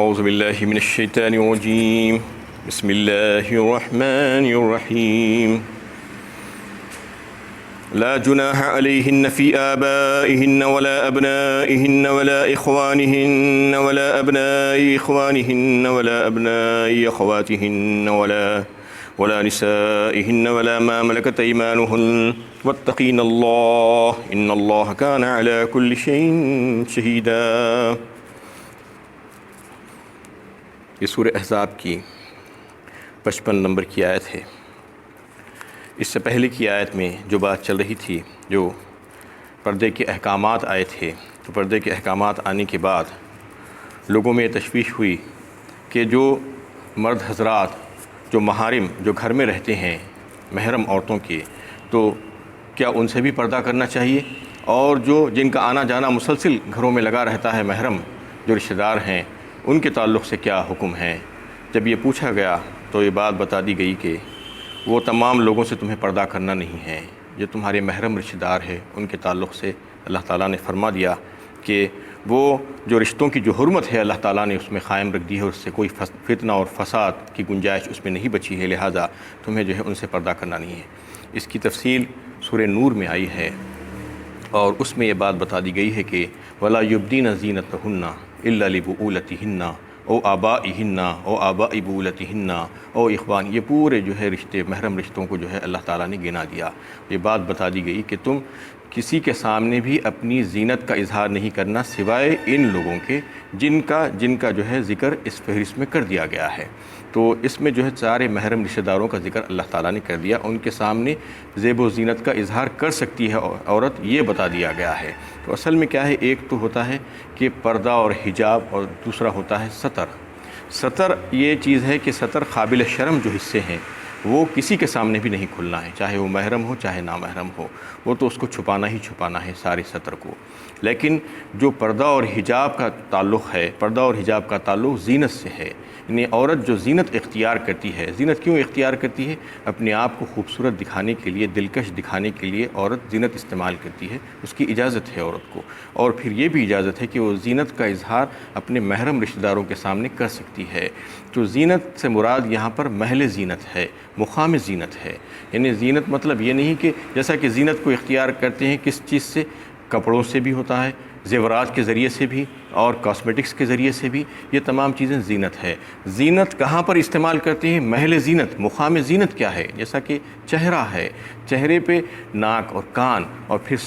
أعوذ بالله من الشيطان الرجيم بسم الله الرحمن الرحيم لا جناح عليهن في آبائهن ولا أبنائهن ولا إخوانهن ولا أبناء إخوانهن ولا أبناء أخواتهن ولا نسائهن ولا ما ملكت أيمانهن واتقين الله إن الله كان على كل شيء شهيدا۔ یہ سورہ احزاب کی 55 نمبر کی آیت ہے۔ اس سے پہلے کی آیت میں جو بات چل رہی تھی، جو پردے کے احکامات آئے تھے، تو پردے کے احکامات آنے کے بعد لوگوں میں تشویش ہوئی کہ جو مرد حضرات جو محارم جو گھر میں رہتے ہیں محرم عورتوں کے، تو کیا ان سے بھی پردہ کرنا چاہیے، اور جو جن کا آنا جانا مسلسل گھروں میں لگا رہتا ہے محرم جو رشتہ دار ہیں، ان کے تعلق سے کیا حکم ہے۔ جب یہ پوچھا گیا تو یہ بات بتا دی گئی کہ وہ تمام لوگوں سے تمہیں پردہ کرنا نہیں ہے، جو تمہارے محرم رشتہ دار ہے ان کے تعلق سے اللہ تعالیٰ نے فرما دیا کہ وہ جو رشتوں کی جو حرمت ہے اللہ تعالیٰ نے اس میں قائم رکھ دی ہے، اس سے کوئی فتنہ اور فساد کی گنجائش اس میں نہیں بچی ہے، لہٰذا تمہیں جو ہے ان سے پردہ کرنا نہیں ہے۔ اس کی تفصیل سورہ نور میں آئی ہے، اور اس میں یہ بات بتا دی گئی ہے کہ وَلَا يُبْدِينَ زِينَتَهُنَّ إِلَّا لِبُؤُولَتِهِنَّ او آبائهن او آباء بُؤُولَتِهِنَّ او اخوان، یہ پورے جو ہے رشتے محرم رشتوں کو جو ہے اللہ تعالیٰ نے گنا دیا۔ یہ بات بتا دی گئی کہ تم کسی کے سامنے بھی اپنی زینت کا اظہار نہیں کرنا سوائے ان لوگوں کے جن کا جو ہے ذکر اس فہرست میں کر دیا گیا ہے۔ تو اس میں جو ہے سارے محرم رشتہ داروں کا ذکر اللہ تعالیٰ نے کر دیا، ان کے سامنے زیب و زینت کا اظہار کر سکتی ہے عورت، یہ بتا دیا گیا ہے۔ تو اصل میں کیا ہے، ایک تو ہوتا ہے کہ پردہ اور حجاب، اور دوسرا ہوتا ہے ستر۔ ستر یہ چیز ہے کہ ستر قابل شرم جو حصے ہیں وہ کسی کے سامنے بھی نہیں کھلنا ہے، چاہے وہ محرم ہو چاہے نامحرم ہو، وہ تو اس کو چھپانا ہی چھپانا ہے سارے ستر کو۔ لیکن جو پردہ اور حجاب کا تعلق ہے، پردہ اور حجاب کا تعلق زینت سے ہے، یعنی عورت جو زینت اختیار کرتی ہے، زینت کیوں اختیار کرتی ہے؟ اپنے آپ کو خوبصورت دکھانے کے لیے، دلکش دکھانے کے لیے عورت زینت استعمال کرتی ہے، اس کی اجازت ہے عورت کو، اور پھر یہ بھی اجازت ہے کہ وہ زینت کا اظہار اپنے محرم رشتہ داروں کے سامنے کر سکتی ہے۔ تو زینت سے مراد یہاں پر محل زینت ہے، مقام زینت ہے، یعنی زینت مطلب یہ نہیں کہ جیسا کہ زینت کو اختیار کرتے ہیں کس چیز سے، کپڑوں سے بھی ہوتا ہے، زیورات کے ذریعے سے بھی، اور کاسمیٹکس کے ذریعے سے بھی، یہ تمام چیزیں زینت ہے۔ زینت کہاں پر استعمال کرتے ہیں؟ محل زینت، مقام زینت کیا ہے؟ جیسا کہ چہرہ ہے، چہرے پہ ناک اور کان، اور پھر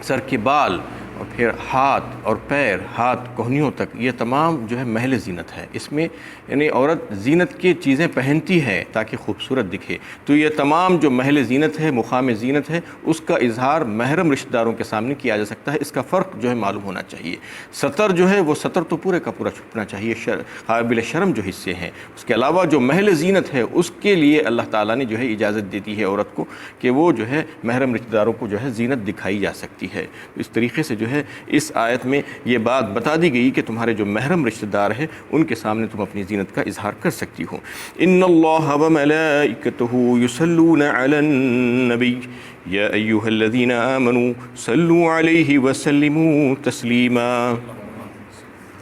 سر کے بال، اور پھر ہاتھ اور پیر، ہاتھ کوہنیوں تک، یہ تمام جو ہے محل زینت ہے۔ اس میں یعنی عورت زینت کی چیزیں پہنتی ہے تاکہ خوبصورت دکھے، تو یہ تمام جو محل زینت ہے، مقام زینت ہے، اس کا اظہار محرم رشتہ داروں کے سامنے کیا جا سکتا ہے۔ اس کا فرق جو ہے معلوم ہونا چاہیے۔ ستر جو ہے وہ ستر تو پورے کا پورا چھپنا چاہیے، قابل شرم جو حصے ہیں۔ اس کے علاوہ جو محل زینت ہے اس کے لیے اللہ تعالیٰ نے جو ہے اجازت دیتی ہے عورت کو کہ وہ جو ہے محرم رشتہ داروں کو جو ہے زینت دکھائی جا سکتی ہے۔ اس طریقے سے جو ہے اس آیت میں یہ بات بتا دی گئی کہ تمہارے جو محرم رشتہ دار ہیں ان کے سامنے تم اپنی زینت کا اظہار کر سکتی ہو۔ ان اللہ وملائکتہ یصلون علی النبی یا ایھا الذین آمنوا صلوا علیہ وسلموا تسلیما۔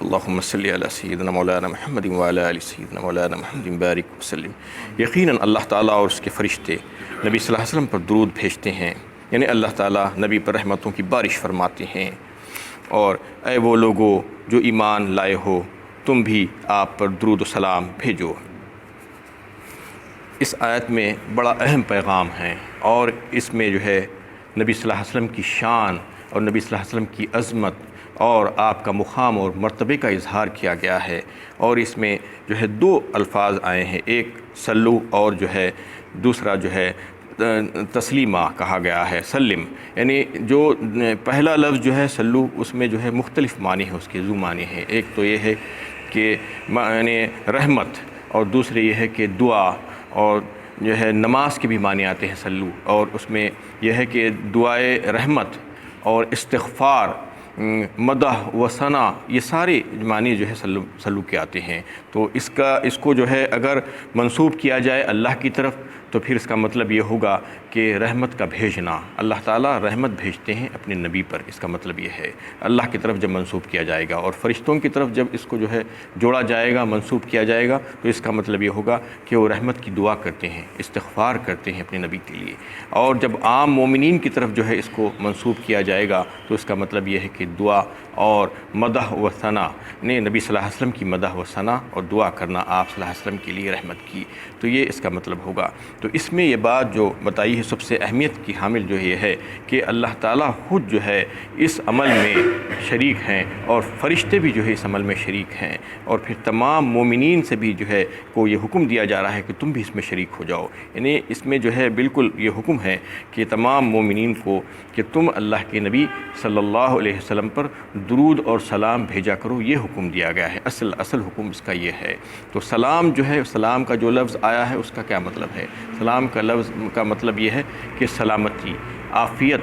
اللہم صلی علی سیدنا مولانا محمد وعلی آل سیدنا مولانا محمد بارک وسلم۔ یقیناً اللہ تعالیٰ اور اس کے فرشتے نبی صلی اللہ علیہ وسلم پر درود بھیجتے ہیں، یعنی اللہ تعالیٰ نبی پر رحمتوں کی بارش فرماتے ہیں، اور اے وہ لوگو جو ایمان لائے ہو تم بھی آپ پر درود و سلام بھیجو۔ اس آیت میں بڑا اہم پیغام ہے، اور اس میں جو ہے نبی صلی اللہ علیہ وسلم کی شان اور نبی صلی اللہ علیہ وسلم کی عظمت اور آپ کا مقام اور مرتبے کا اظہار کیا گیا ہے۔ اور اس میں جو ہے دو الفاظ آئے ہیں، ایک سلو اور جو ہے دوسرا جو ہے تسلیمہ کہا گیا ہے، سلم، یعنی جو پہلا لفظ جو ہے سلو، اس میں جو ہے مختلف معنی ہے، اس کے ذو معنی ہے۔ ایک تو یہ ہے کہ یعنی رحمت، اور دوسرے یہ ہے کہ دعا، اور جو ہے نماز کے بھی معنی آتے ہیں سلو، اور اس میں یہ ہے کہ دعائے رحمت اور استغفار، مدح و ثنا، یہ سارے معنی جو ہے سلو کے آتے ہیں۔ تو اس کو جو ہے اگر منسوب کیا جائے اللہ کی طرف تو پھر اس کا مطلب یہ ہوگا کہ رحمت کا بھیجنا، اللہ تعالیٰ رحمت بھیجتے ہیں اپنے نبی پر، اس کا مطلب یہ ہے اللہ کی طرف جب منسوب کیا جائے گا، اور فرشتوں کی طرف جب اس کو جو ہے جوڑا جائے گا، منسوب کیا جائے گا، تو اس کا مطلب یہ ہوگا کہ وہ رحمت کی دعا کرتے ہیں، استغفار کرتے ہیں اپنے نبی کے لیے۔ اور جب عام مومنین کی طرف جو ہے اس کو منسوب کیا جائے گا تو اس کا مطلب یہ ہے کہ دعا اور مدح و ثنا نے نبی صلی اللہ علیہ وسلم کی مدح و ثنا اور دعا کرنا آپ صلی اللہ علیہ وسلم کے لیے رحمت کی، تو یہ اس کا مطلب ہوگا۔ تو اس میں یہ بات جو بتائی ہے سب سے اہمیت کی حامل جو یہ ہے کہ اللہ تعالیٰ خود جو ہے اس عمل میں شریک ہیں، اور فرشتے بھی جو ہے اس عمل میں شریک ہیں، اور پھر تمام مومنین سے بھی جو ہے کو یہ حکم دیا جا رہا ہے کہ تم بھی اس میں شریک ہو جاؤ، یعنی اس میں جو ہے بالکل یہ حکم ہے کہ تمام مومنین کو کہ تم اللہ کے نبی صلی اللہ علیہ وسلم پر درود اور سلام بھیجا کرو، یہ حکم دیا گیا ہے۔ اصل حکم اس کا یہ ہے۔ تو سلام جو ہے، سلام کا جو لفظ آیا ہے اس کا کیا مطلب ہے؟ سلام کا لفظ کا مطلب یہ ہے کہ سلامتی، عافیت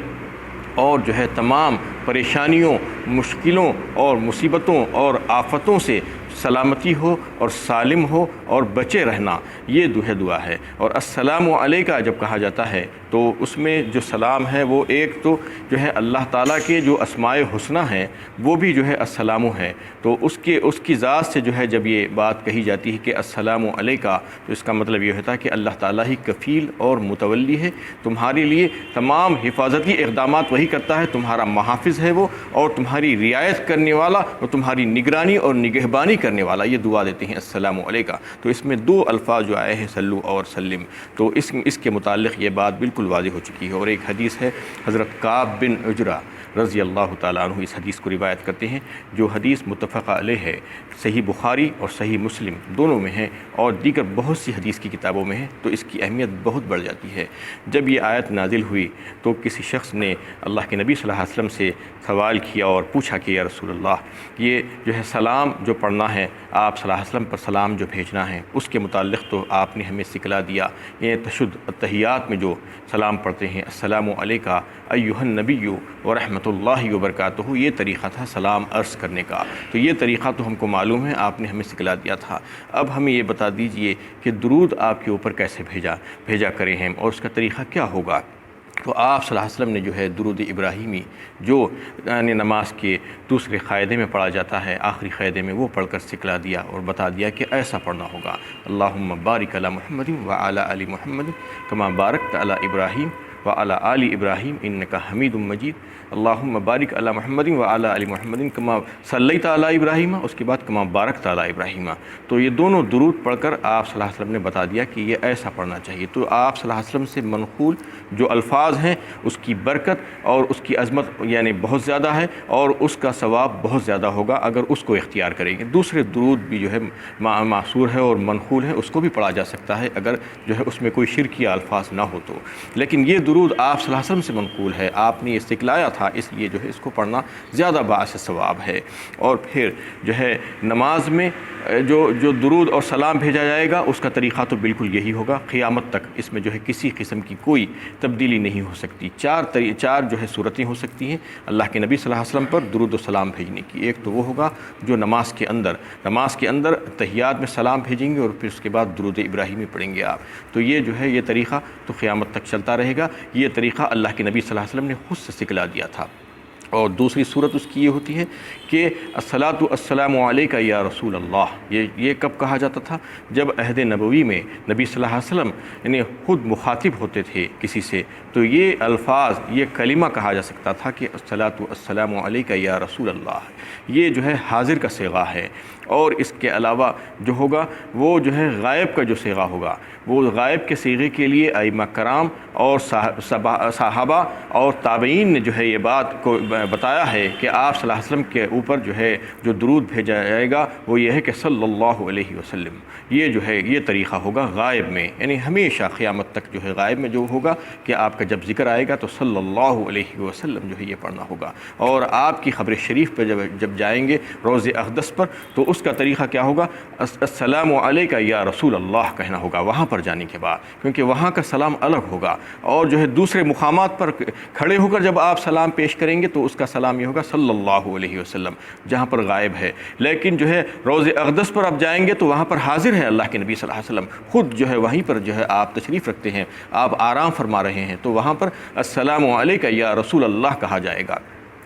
اور جو ہے تمام پریشانیوں، مشکلوں اور مصیبتوں اور آفتوں سے سلامتی ہو اور سالم ہو اور بچے رہنا، یہ دعا ہے۔ اور السلام علیکہ جب کہا جاتا ہے تو اس میں جو سلام ہے وہ ایک تو جو ہے اللہ تعالیٰ کے جو اسماء حسنہ ہیں وہ بھی جو ہے السلام ہے، تو اس کی ذات سے جو ہے جب یہ بات کہی جاتی ہے کہ السلام علیکہ، تو اس کا مطلب یہ ہوتا ہے کہ اللہ تعالیٰ ہی کفیل اور متولی ہے، تمہارے لیے تمام حفاظتی اقدامات وہی کرتا ہے، تمہارا محافظ ہے وہ، اور تمہاری رعایت کرنے والا اور تمہاری نگرانی اور نگہبانی کرنے والا، یہ دعا دیتے ہیں السلام علیکہ۔ تو اس میں دو الفاظ جو آئے ہیں سلو اور سلم، تو اس کے متعلق یہ بات بالکل واضح ہو چکی ہے۔ اور ایک حدیث ہے، حضرت کعب بن عجرہ رضی اللہ تعالیٰ عنہ اس حدیث کو روایت کرتے ہیں، جو حدیث متفق علیہ ہے، صحیح بخاری اور صحیح مسلم دونوں میں ہے، اور دیگر بہت سی حدیث کی کتابوں میں ہے، تو اس کی اہمیت بہت بڑھ جاتی ہے۔ جب یہ آیت نازل ہوئی تو کسی شخص نے اللہ کے نبی صلی اللہ علیہ وسلم سے سوال کیا اور پوچھا کہ یا رسول اللہ، یہ جو ہے سلام جو پڑھنا ہے، آپ صلی اللہ علیہ وسلم پر سلام جو بھیجنا ہے، اس کے متعلق تو آپ نے ہمیں سکھلا دیا، یہ تشہد التحیات میں جو سلام پڑھتے ہیں، السلام علیکہ ایھا النبی ورحمۃ اللہ وبرکاتہ، یہ طریقہ تھا سلام عرض کرنے کا، تو یہ طریقہ تو ہم کو معلوم ہے، آپ نے ہمیں سکھلا دیا تھا۔ اب ہمیں یہ بتا دیجئے کہ درود آپ کے اوپر کیسے بھیجا کریں ہم، اور اس کا طریقہ کیا ہوگا؟ تو آپ صلی اللہ علیہ وسلم نے جو ہے درود ابراہیمی جو نماز کے دوسرے قاعدے میں پڑھا جاتا ہے، آخری قاعدے میں، وہ پڑھ کر سکھلا دیا اور بتا دیا کہ ایسا پڑھنا ہوگا، اللہم بارک علی محمد وعلی آل محمد کما بارکت علی ابراہیم وعلی آل ابراہیم انک حمید مجید، اللہم بارک علی محمد وعلی آل محمد کما صلیت علی ابراہیم، اس کے بعد کما بارکت علی ابراہیم۔ تو یہ دونوں درود پڑھ کر آپ صلی اللہ علیہ وسلم نے بتا دیا کہ یہ ایسا پڑھنا چاہیے۔ تو آپ صلی اللہ علیہ وسلم سے منقول جو الفاظ ہیں اس کی برکت اور اس کی عظمت یعنی بہت زیادہ ہے، اور اس کا ثواب بہت زیادہ ہوگا اگر اس کو اختیار کریں گے۔ دوسرے درود بھی جو ہے معصور ہے اور منقول ہے، اس کو بھی پڑھا جا سکتا ہے اگر جو ہے اس میں کوئی شرکیہ الفاظ نہ ہو تو، لیکن یہ درود آپ صلی اللہ علیہ وسلم سے منقول ہے، آپ نے یہ سکھلایا تھا، اس لیے جو ہے اس کو پڑھنا زیادہ باعث ثواب ہے۔ اور پھر جو ہے نماز میں جو درود اور سلام بھیجا جائے گا اس کا طریقہ تو بالکل یہی ہوگا، قیامت تک اس میں جو ہے کسی قسم کی کوئی تبدیلی نہیں ہو سکتی۔ چار جو ہے صورتیں ہو سکتی ہیں اللہ کے نبی صلی اللہ علیہ وسلم پر درود و سلام بھیجنے کی۔ ایک تو وہ ہوگا جو نماز کے اندر تحیات میں سلام بھیجیں گے اور پھر اس کے بعد درود ابراہیمی پڑھیں گے آپ، تو یہ جو ہے یہ طریقہ تو قیامت تک چلتا رہے گا، یہ طریقہ اللہ کے نبی صلی اللہ علیہ وسلم نے خود سے سکھلا دیا تھا۔ اور دوسری صورت اس کی یہ ہوتی ہے کہ الصلاۃ السلام علیکہ یا رسول اللہ، یہ کب کہا جاتا تھا؟ جب عہد نبوی میں نبی صلی اللہ علیہ وسلم یعنی خود مخاطب ہوتے تھے کسی سے، تو یہ الفاظ، یہ کلمہ کہا جا سکتا تھا کہ الصلاۃ السلام علیکہ یا رسول اللہ، یہ جو ہے حاضر کا صیغہ ہے۔ اور اس کے علاوہ جو ہوگا وہ جو ہے غائب کا جو صیغہ ہوگا، وہ غائب کے صیغے کے لیے ائمہ کرام اور صحابہ اور تابعین نے جو ہے یہ بات کو بتایا ہے کہ آپ صلی اللہ علیہ وسلم کے اوپر جو ہے جو درود بھیجا جائے گا وہ یہ ہے کہ صلی اللہ علیہ وسلم، یہ جو ہے یہ طریقہ ہوگا غائب میں، یعنی ہمیشہ قیامت تک جو ہے غائب میں جو ہوگا کہ آپ کا جب ذکر آئے گا تو صلی اللہ علیہ وسلم جو ہے یہ پڑھنا ہوگا۔ اور آپ کی قبر شریف پہ جب جائیں گے روضہ اقدس پر، تو اس اس کا طریقہ کیا ہوگا؟ السلام علیکہ یا رسول اللہ کہنا ہوگا وہاں پر جانے کے بعد، کیونکہ وہاں کا سلام الگ ہوگا، اور جو ہے دوسرے مقامات پر کھڑے ہو کر جب آپ سلام پیش کریں گے تو اس کا سلام یہ ہوگا صلی اللہ علیہ وسلم، جہاں پر غائب ہے۔ لیکن جو ہے روض اقدس پر آپ جائیں گے تو وہاں پر حاضر ہے اللہ کے نبی صلی اللہ علیہ وسلم، خود جو ہے وہیں پر جو ہے آپ تشریف رکھتے ہیں، آپ آرام فرما رہے ہیں، تو وہاں پر السلام علیکہ یا رسول اللہ کہا جائے گا۔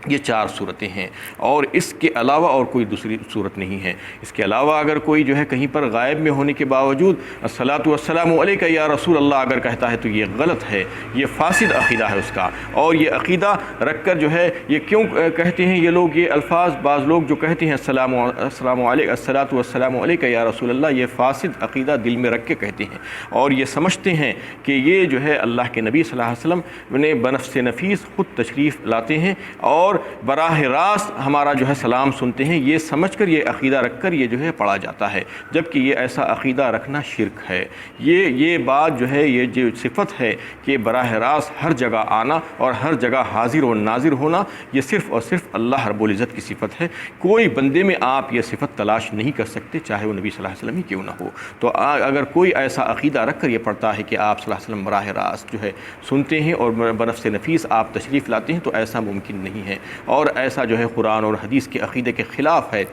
یہ 4 صورتیں ہیں، اور اس کے علاوہ اور کوئی دوسری صورت نہیں ہے۔ اس کے علاوہ اگر کوئی جو ہے کہیں پر غائب میں ہونے کے باوجود الصلاۃ والسلام علیکہ یا رسول اللہ اگر کہتا ہے تو یہ غلط ہے، یہ فاسد عقیدہ ہے اس کا۔ اور یہ عقیدہ رکھ کر جو ہے یہ کیوں کہتے ہیں یہ لوگ یہ الفاظ، بعض لوگ جو کہتے ہیں السلام علیکہ الصلاۃ والسلام علیکہ یا رسول اللہ، یہ فاسد عقیدہ دل میں رکھ کے کہتے ہیں، اور یہ سمجھتے ہیں کہ یہ جو ہے اللہ کے نبی صلی اللہ علیہ وسلم نے بنفس نفیس خود تشریف لاتے ہیں اور براہ راست ہمارا جو ہے سلام سنتے ہیں، یہ سمجھ کر یہ عقیدہ رکھ کر یہ جو ہے پڑھا جاتا ہے، جبکہ یہ ایسا عقیدہ رکھنا شرک ہے۔ یہ بات جو ہے، یہ جو صفت ہے کہ براہ راست ہر جگہ آنا اور ہر جگہ حاضر و ناظر ہونا، یہ صرف اور صرف اللہ رب العزت کی صفت ہے۔ کوئی بندے میں آپ یہ صفت تلاش نہیں کر سکتے، چاہے وہ نبی صلی اللہ علیہ وسلم ہی کیوں نہ ہو۔ تو اگر کوئی ایسا عقیدہ رکھ کر یہ پڑھتا ہے کہ آپ صلی اللہ علیہ وسلم براہ راست جو ہے سنتے ہیں اور بنفس نفیس آپ تشریف لاتے ہیں، تو ایسا ممکن نہیں ہے، اور ایسا جو ہے قرآن اور حدیث کے عقیدے کے خلاف ہے۔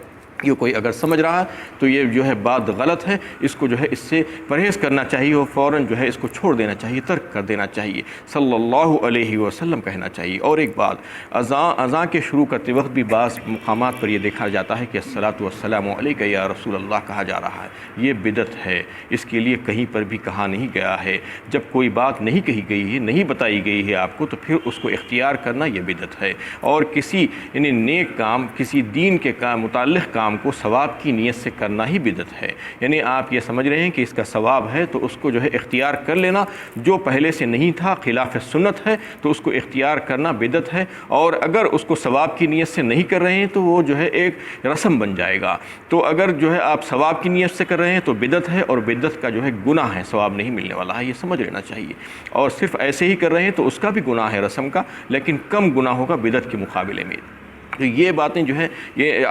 یہ کوئی اگر سمجھ رہا ہے تو یہ جو ہے بات غلط ہے، اس کو جو ہے اس سے پرہیز کرنا چاہیے، اور فوراً جو ہے اس کو چھوڑ دینا چاہیے، ترک کر دینا چاہیے، صلی اللہ علیہ وسلم کہنا چاہیے۔ اور ایک بات، اذان کے شروع کرتے وقت بھی بعض مقامات پر یہ دیکھا جاتا ہے کہ الصلاۃ والسلام علیکہ یا رسول اللہ کہا جا رہا ہے، یہ بدعت ہے، اس کے لیے کہیں پر بھی کہا نہیں گیا ہے۔ جب کوئی بات نہیں کہی گئی ہے، نہیں بتائی گئی ہے آپ کو، تو پھر اس کو اختیار کرنا یہ بدعت ہے، اور کسی یعنی نیک کام، کسی دین کے متعلق کام کو ثواب کی نیت سے کرنا ہی بدعت ہے۔ یعنی آپ یہ سمجھ رہے ہیں کہ اس کا ثواب ہے تو اس کو جو ہے اختیار کر لینا، جو پہلے سے نہیں تھا، خلاف سنت ہے، تو اس کو اختیار کرنا بدعت ہے، اور اگر اس کو ثواب کی نیت سے نہیں کر رہے ہیں تو وہ جو ہے ایک رسم بن جائے گا۔ تو اگر جو ہے آپ ثواب کی نیت سے کر رہے ہیں تو بدعت ہے، اور بدعت کا جو ہے گناہ ہے، ثواب نہیں ملنے والا ہے، یہ سمجھ لینا چاہیے۔ اور صرف ایسے ہی کر رہے ہیں تو اس کا بھی گناہ ہے رسم کا، لیکن کم گناہ ہوگا بدعت کے مقابلے میں۔ تو یہ باتیں جو ہیں یہ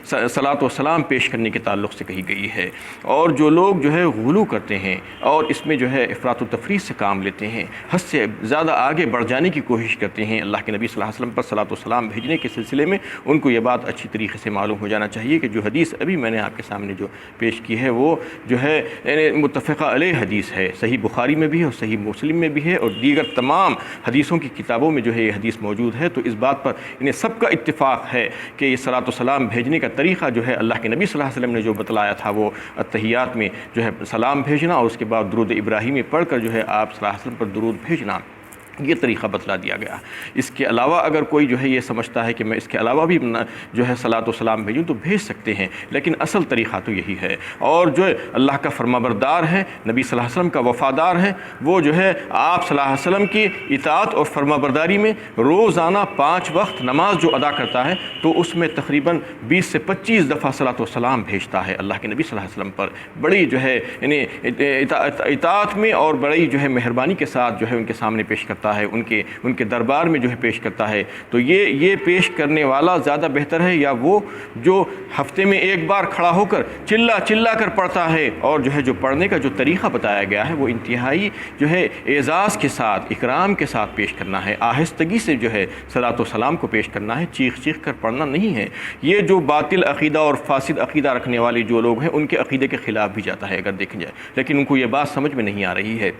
صلاۃ و سلام پیش کرنے کے تعلق سے کہی گئی ہے۔ اور جو لوگ جو ہے غلو کرتے ہیں اور اس میں جو ہے افراط و تفریط سے کام لیتے ہیں، حد سے زیادہ آگے بڑھ جانے کی کوشش کرتے ہیں اللہ کے نبی صلی اللہ علیہ وسلم پر صلاۃ و سلام بھیجنے کے سلسلے میں، ان کو یہ بات اچھی طریقے سے معلوم ہو جانا چاہیے کہ جو حدیث ابھی میں نے آپ کے سامنے جو پیش کی ہے وہ جو ہے متفقہ علیہ حدیث ہے، صحیح بخاری میں بھی ہے اور صحیح مسلم میں بھی ہے، اور دیگر تمام حدیثوں کی کتابوں میں جو ہے یہ حدیث موجود ہے۔ تو اس بات پر انہیں سب کا اتفاق ہے کہ یہ صلاۃ و سلام بھیجنے کا طریقہ جو ہے اللہ کے نبی صلی اللہ علیہ وسلم نے جو بتلایا تھا، وہ التحیات میں جو ہے سلام بھیجنا، اور اس کے بعد درود ابراہیمی پڑھ کر جو ہے آپ صلی اللہ علیہ وسلم پر درود بھیجنا، یہ طریقہ بتلا دیا گیا۔ اس کے علاوہ اگر کوئی جو ہے یہ سمجھتا ہے کہ میں اس کے علاوہ بھی جو ہے صلاۃ و سلام بھیجوں تو بھیج سکتے ہیں، لیکن اصل طریقہ تو یہی ہے۔ اور جو اللہ کا فرمانبردار ہے، نبی صلی اللہ علیہ وسلم کا وفادار ہے، وہ جو ہے آپ صلی اللہ علیہ وسلم کی اطاعت اور فرمانبرداری میں روزانہ 5 وقت نماز جو ادا کرتا ہے، تو اس میں تقریباً 20 سے 25 دفعہ صلاۃ و سلام بھیجتا ہے اللہ کے نبی صلی اللہ علیہ وسلم پر، بڑی جو ہے یعنی اطاعت میں اور بڑی جو ہے مہربانی کے ساتھ جو ہے ان کے سامنے پیش کرتا ہے، ان کے دربار میں جو ہے پیش کرتا ہے۔ تو یہ پیش کرنے والا زیادہ بہتر ہے، یا وہ جو ہفتے میں ایک بار کھڑا ہو کر چلا کر پڑھتا ہے، اور جو ہے جو پڑھنے کا جو طریقہ بتایا گیا ہے وہ انتہائی جو ہے اعزاز کے ساتھ، اکرام کے ساتھ پیش کرنا ہے، آہستگی سے جو ہے صلاۃ و سلام کو پیش کرنا ہے، چیخ کر پڑھنا نہیں ہے۔ یہ جو باطل عقیدہ اور فاسد عقیدہ رکھنے والے جو لوگ ہیں، ان کے عقیدے کے خلاف بھی جاتا ہے اگر دیکھا جائے، لیکن ان کو یہ بات سمجھ میں نہیں آ رہی ہے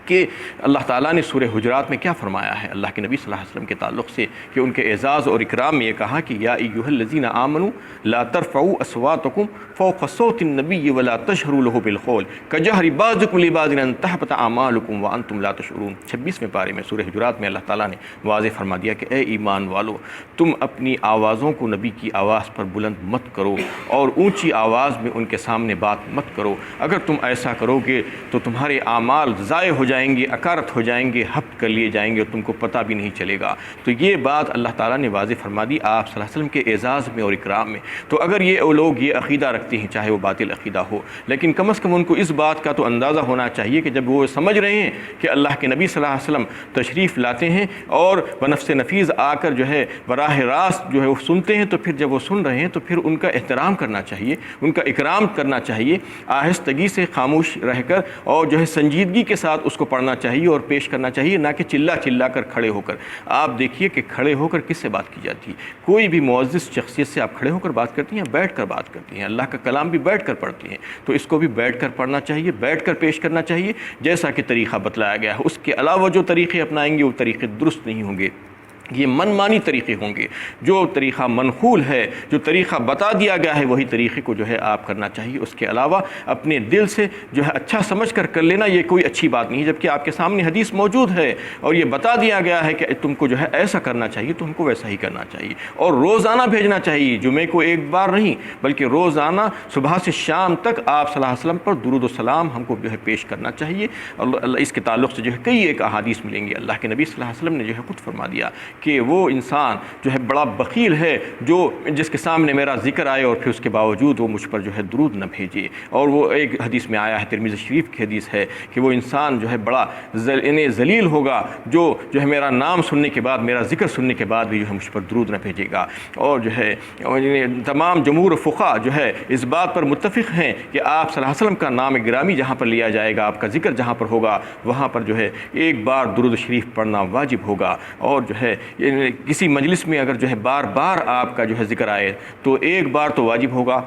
کہ اللہ تعالیٰ نے سورہ حجرات میں کیا فرمایا ہے اللہ کے نبی صلی اللہ علیہ وسلم کے تعلق سے، کہ ان کے اعزاز اور اکرام میں یہ کہا کہ یا ایھا الذین آمنوا لا ترفعوا اصواتکم فوق صوت النبی ولا تجہروا له بالقول کجہر بعضکم لبعض ان تحبط اعمالکم وانتم لا تشعرون۔ 26ویں پارے میں سورہ حجرات میں اللہ تعالیٰ نے واضح فرما دیا کہ اے ایمان والو، تم اپنی آوازوں کو نبی کی آواز پر بلند مت کرو اور اونچی آواز میں ان کے سامنے بات مت کرو، اگر تم ایسا کرو گے تو تمہارے اعمال ضائع ہو جائیں جائیں گے، اکارت ہو جائیں گے، ہفت کر لیے جائیں گے اور تم کو پتہ بھی نہیں چلے گا۔ تو یہ بات اللہ تعالیٰ نے واضح فرما دی آپ صلی اللہ علیہ وسلم کے اعزاز میں اور اکرام میں۔ تو اگر یہ لوگ یہ عقیدہ رکھتے ہیں، چاہے وہ باطل عقیدہ ہو، لیکن کم از کم ان کو اس بات کا تو اندازہ ہونا چاہیے کہ جب وہ سمجھ رہے ہیں کہ اللہ کے نبی صلی اللہ علیہ وسلم تشریف لاتے ہیں اور بنفس نفیس آ کر جو ہے براہ راست جو ہے وہ سنتے ہیں، تو پھر جب وہ سن رہے ہیں تو پھر ان کا احترام کرنا چاہیے، ان کا اکرام کرنا چاہیے، آہستگی سے خاموش رہ کر اور جو ہے سنجیدگی کے ساتھ اس کو پڑھنا چاہیے اور پیش کرنا چاہیے، نہ کہ چلا کر کھڑے ہو کر۔ آپ دیکھیے کہ کھڑے ہو کر کس سے بات کی جاتی ہے؟ کوئی بھی معزز شخصیت سے آپ کھڑے ہو کر بات کرتی ہیں، بیٹھ کر بات کرتی ہیں، اللہ کا کلام بھی بیٹھ کر پڑھتی ہیں، تو اس کو بھی بیٹھ کر پڑھنا چاہیے، بیٹھ کر پیش کرنا چاہیے، جیسا کہ طریقہ بتلایا گیا ہے۔ اس کے علاوہ جو طریقے اپنائیں گے وہ طریقے درست نہیں ہوں گے، یہ من مانی طریقے ہوں گے۔ جو طریقہ منقول ہے، جو طریقہ بتا دیا گیا ہے، وہی طریقے کو جو ہے آپ کرنا چاہیے۔ اس کے علاوہ اپنے دل سے جو ہے اچھا سمجھ کر کر لینا یہ کوئی اچھی بات نہیں ہے، جبکہ آپ کے سامنے حدیث موجود ہے اور یہ بتا دیا گیا ہے کہ تم کو جو ہے ایسا کرنا چاہیے، تو ہم کو ویسا ہی کرنا چاہیے، اور روزانہ بھیجنا چاہیے، جمعے کو ایک بار نہیں بلکہ روزانہ صبح سے شام تک آپ صلی اللہ علیہ وسلم پر درود و سلام ہم کو جو ہے پیش کرنا چاہیے۔ اللہ اس کے تعلق سے جو ہے کئی ایک احادیث ملیں گے۔ اللہ کے نبی صلی اللہ علیہ وسلم نے جو ہے خود فرما دیا کہ وہ انسان جو ہے بڑا بخیل ہے جو جس کے سامنے میرا ذکر آئے اور پھر اس کے باوجود وہ مجھ پر جو ہے درود نہ بھیجے۔ اور وہ ایک حدیث میں آیا ہے، ترمذی شریف کی حدیث ہے، کہ وہ انسان جو ہے بڑا ذلیل ہوگا جو ہے میرا نام سننے کے بعد، میرا ذکر سننے کے بعد بھی جو ہے مجھ پر درود نہ بھیجے گا۔ اور جو ہے تمام جمہور فقہا جو ہے اس بات پر متفق ہیں کہ آپ صلی اللہ علیہ وسلم کا نام گرامی جہاں پر لیا جائے گا، آپ کا ذکر جہاں پر ہوگا، وہاں پر جو ہے ایک بار درود شریف پڑھنا واجب ہوگا۔ اور جو ہے کسی مجلس میں اگر جو ہے بار بار آپ کا جو ہے ذکر آئے تو ایک بار تو واجب ہوگا،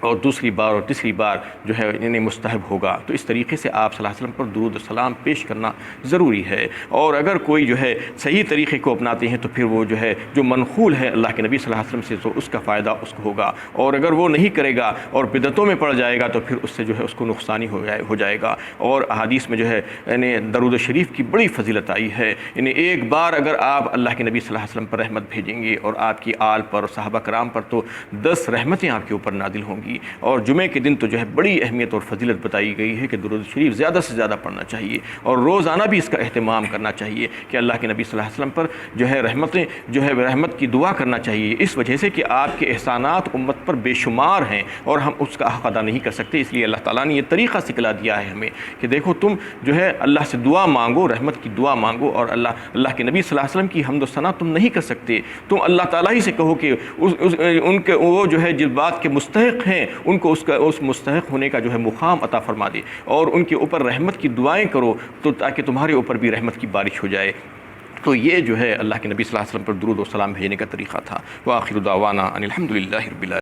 اور دوسری بار اور تیسری بار جو ہے انہیں مستحب ہوگا۔ تو اس طریقے سے آپ صلی اللہ علیہ وسلم پر درود و سلام پیش کرنا ضروری ہے۔ اور اگر کوئی جو ہے صحیح طریقے کو اپناتے ہیں تو پھر وہ جو ہے جو منقول ہے اللہ کے نبی صلی اللہ علیہ وسلم سے، تو اس کا فائدہ اس کو ہوگا، اور اگر وہ نہیں کرے گا اور بدعتوں میں پڑ جائے گا تو پھر اس سے جو ہے اس کو نقصانی ہو جائے گا۔ اور احادیث میں جو ہے درود شریف کی بڑی فضیلت آئی ہے۔ ایک بار اگر آپ اللہ کے نبی صلی اللہ علیہ وسلم پر رحمت بھیجیں گے اور آپ کی آل پر، صحابہ کرام پر، تو 10 رحمتیں آپ کے اوپر نازل ہوں گی۔ اور جمعے کے دن تو جو ہے بڑی اہمیت اور فضیلت بتائی گئی ہے کہ درود شریف زیادہ سے زیادہ پڑھنا چاہیے، اور روزانہ بھی اس کا اہتمام کرنا چاہیے کہ اللہ کے نبی صلی اللہ علیہ وسلم پر جو ہے رحمتیں جو ہے رحمت کی دعا کرنا چاہیے، اس وجہ سے کہ آپ کے احسانات امت پر بے شمار ہیں اور ہم اس کا حق ادا نہیں کر سکتے۔ اس لیے اللہ تعالیٰ نے یہ طریقہ سکھلا دیا ہے ہمیں کہ دیکھو تم جو ہے اللہ سے دعا مانگو، رحمت کی دعا مانگو، اور اللہ کے نبی صلی اللہ علیہ وسلم کی حمد و ثنا تم نہیں کر سکتے، تم اللہ تعالیٰ ہی سے کہو کہ ان کے وہ جو ہے جس بات کے مستحق ہیں ان کو اس مستحق ہونے کا جو ہے مقام عطا فرما دے، اور ان کے اوپر رحمت کی دعائیں کرو تو تاکہ تمہارے اوپر بھی رحمت کی بارش ہو جائے۔ تو یہ جو ہے اللہ کے نبی صلی اللہ علیہ وسلم پر درود و سلام بھیجنے کا طریقہ تھا۔ وآخر دعوانا ان الحمد للہ رب العالمین۔